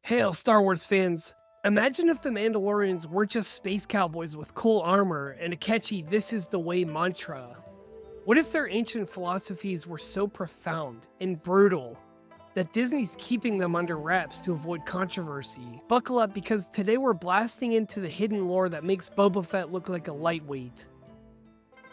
Hail, Star Wars fans! Imagine if the Mandalorians weren't just space cowboys with cool armor and a catchy "This is the way" mantra. What if their ancient philosophies were so profound and brutal that Disney's keeping them under wraps to avoid controversy? Buckle up, because today we're blasting into the hidden lore that makes Boba Fett look like a lightweight.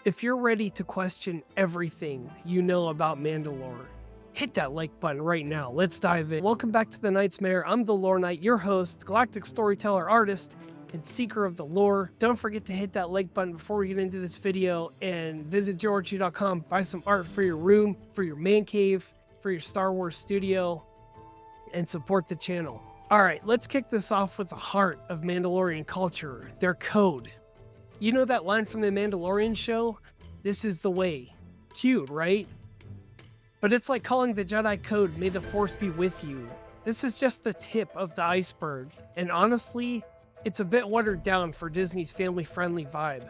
If you're ready to question everything you know about Mandalore, hit that like button right now. Let's dive in. Welcome back to the Knight's Mare. I'm the Lore Knight, your host, galactic storyteller, artist, and seeker of the lore. Don't forget to hit that like button before we get into this video, and visit joearchie.com. Buy some art for your room, for your man cave, for your Star Wars studio, and support the channel. Alright, let's kick this off with the heart of Mandalorian culture, their code. You know that line from the Mandalorian show? "This is the way." Cute, right? But it's like calling the Jedi code "May the Force be with you." This is just the tip of the iceberg, and honestly, it's a bit watered down for Disney's family-friendly vibe.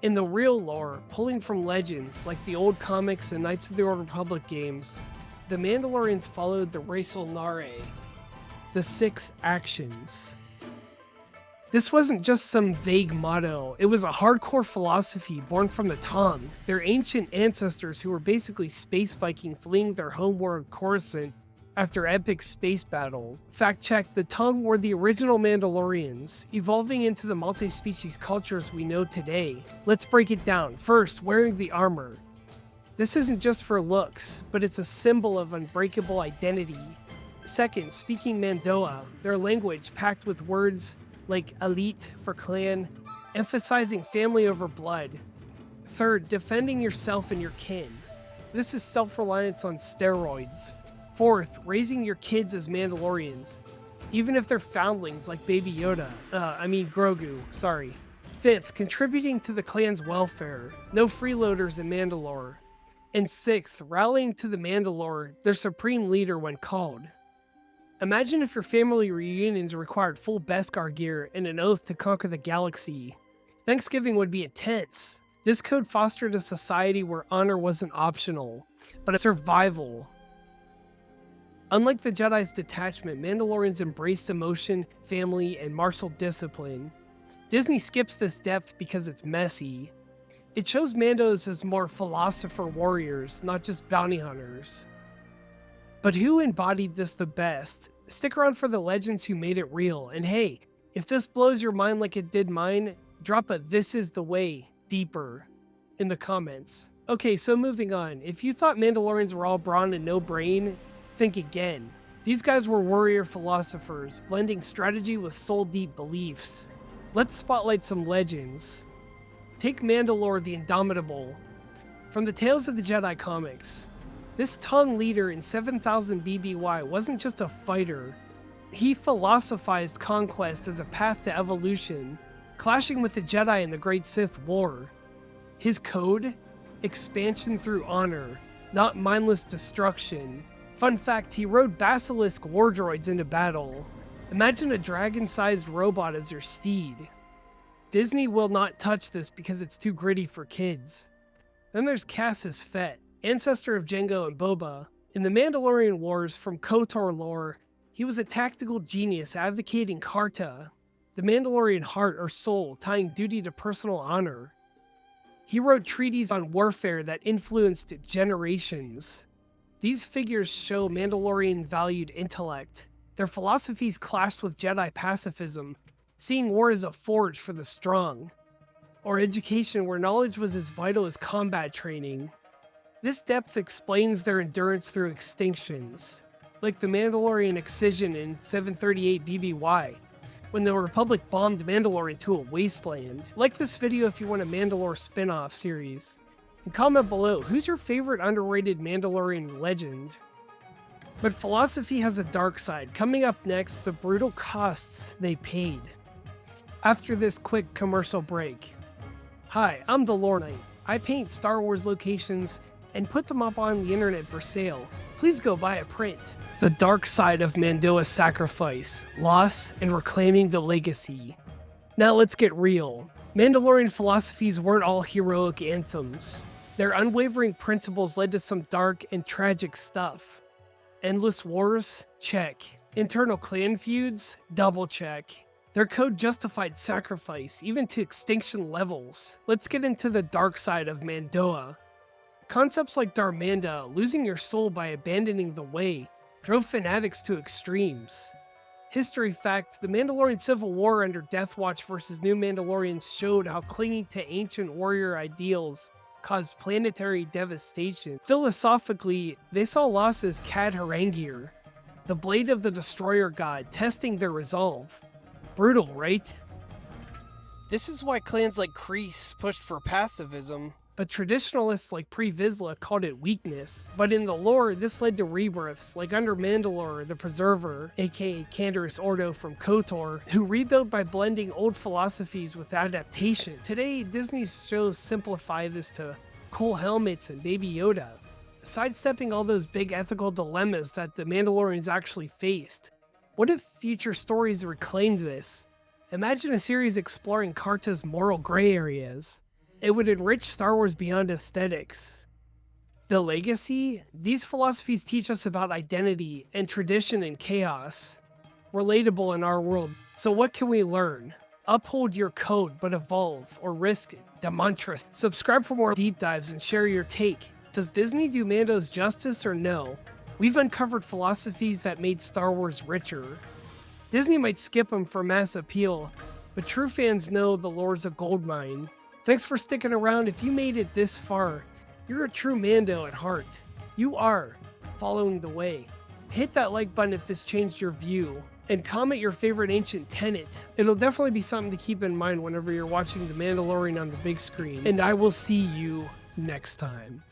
In the real lore, pulling from legends like the old comics and Knights of the Old Republic games, the Mandalorians followed the Resol'nare, the 6 actions. This wasn't just some vague motto, it was a hardcore philosophy born from the Tong, their ancient ancestors who were basically space Vikings fleeing their homeworld Coruscant after epic space battles. Fact check, the Tong were the original Mandalorians, evolving into the multi-species cultures we know today. Let's break it down. First, wearing the armor. This isn't just for looks, but it's a symbol of unbreakable identity. Second, speaking Mando'a, their language packed with words like elite for clan, emphasizing family over blood. Third, defending yourself and your kin. This is self-reliance on steroids. Fourth, raising your kids as Mandalorians, even if they're foundlings like Baby Yoda. Grogu, sorry. Fifth, contributing to the clan's welfare. No freeloaders in Mandalore. And sixth, rallying to the Mandalore, their supreme leader when called. Imagine if your family reunions required full Beskar gear and an oath to conquer the galaxy. Thanksgiving would be intense. This code fostered a society where honor wasn't optional, but a survival. Unlike the Jedi's detachment, Mandalorians embraced emotion, family, and martial discipline. Disney skips this depth because it's messy. It shows Mandos as more philosopher warriors, not just bounty hunters. But who embodied this the best? Stick around for the legends who made it real. And hey, if this blows your mind like it did mine, drop a "This is the way" deeper in the comments. Okay, so moving on. If you thought Mandalorians were all brawn and no brain, think again. These guys were warrior philosophers, blending strategy with soul-deep beliefs. Let's spotlight some legends. Take Mandalor the Indomitable. From the Tales of the Jedi comics, this Tong leader in 7000 BBY wasn't just a fighter. He philosophized conquest as a path to evolution, clashing with the Jedi in the Great Sith War. His code? Expansion through honor, not mindless destruction. Fun fact, he rode basilisk war droids into battle. Imagine a dragon-sized robot as your steed. Disney will not touch this because it's too gritty for kids. Then there's Cassus Fett, ancestor of Jango and Boba. In the Mandalorian Wars from KOTOR lore, he was a tactical genius advocating Karta, the Mandalorian heart or soul, tying duty to personal honor. He wrote treatises on warfare that influenced generations. These figures show Mandalorian valued intellect. Their philosophies clashed with Jedi pacifism, seeing war as a forge for the strong, or education where knowledge was as vital as combat training. This depth explains their endurance through extinctions, like the Mandalorian excision in 738 BBY, when the Republic bombed Mandalore into a wasteland. Like this video if you want a Mandalore spin-off series. And comment below, who's your favorite underrated Mandalorian legend? But philosophy has a dark side. Coming up next, the brutal costs they paid. After this quick commercial break. Hi, I'm the Lore Knight. I paint Star Wars locations and put them up on the internet for sale. Please go buy a print. The dark side of Mando'a's sacrifice, loss, and reclaiming the legacy. Now let's get real. Mandalorian philosophies weren't all heroic anthems. Their unwavering principles led to some dark and tragic stuff. Endless wars? Check. Internal clan feuds? Double check. Their code justified sacrifice, even to extinction levels. Let's get into the dark side of Mando'a. Concepts like Darmanda, losing your soul by abandoning the way, drove fanatics to extremes. History fact, the Mandalorian Civil War under Death Watch versus New Mandalorians showed how clinging to ancient warrior ideals caused planetary devastation. Philosophically, they saw loss as Cad Harangir, the blade of the Destroyer God, testing their resolve. Brutal, right? This is why clans like Kreese pushed for pacifism, but traditionalists like Pre-Vizsla called it weakness. But in the lore, this led to rebirths, like under Mandalor, the Preserver, aka Canderous Ordo from KOTOR, who rebuilt by blending old philosophies with adaptation. Today, Disney's shows simplify this to cool helmets and Baby Yoda, sidestepping all those big ethical dilemmas that the Mandalorians actually faced. What if future stories reclaimed this? Imagine a series exploring Karta's moral gray areas. It would enrich Star Wars beyond aesthetics. The legacy? These philosophies teach us about identity and tradition and chaos. Relatable in our world. So what can we learn? Uphold your code, but evolve, or risk the mantra. Subscribe for more deep dives and share your take. Does Disney do Mando's justice or no? We've uncovered philosophies that made Star Wars richer. Disney might skip them for mass appeal, but true fans know the lore's a goldmine. Thanks for sticking around. If you made it this far, you're a true Mando at heart. You are following the way. Hit that like button if this changed your view, and comment your favorite ancient tenet. It'll definitely be something to keep in mind whenever you're watching The Mandalorian on the big screen, and I will see you next time.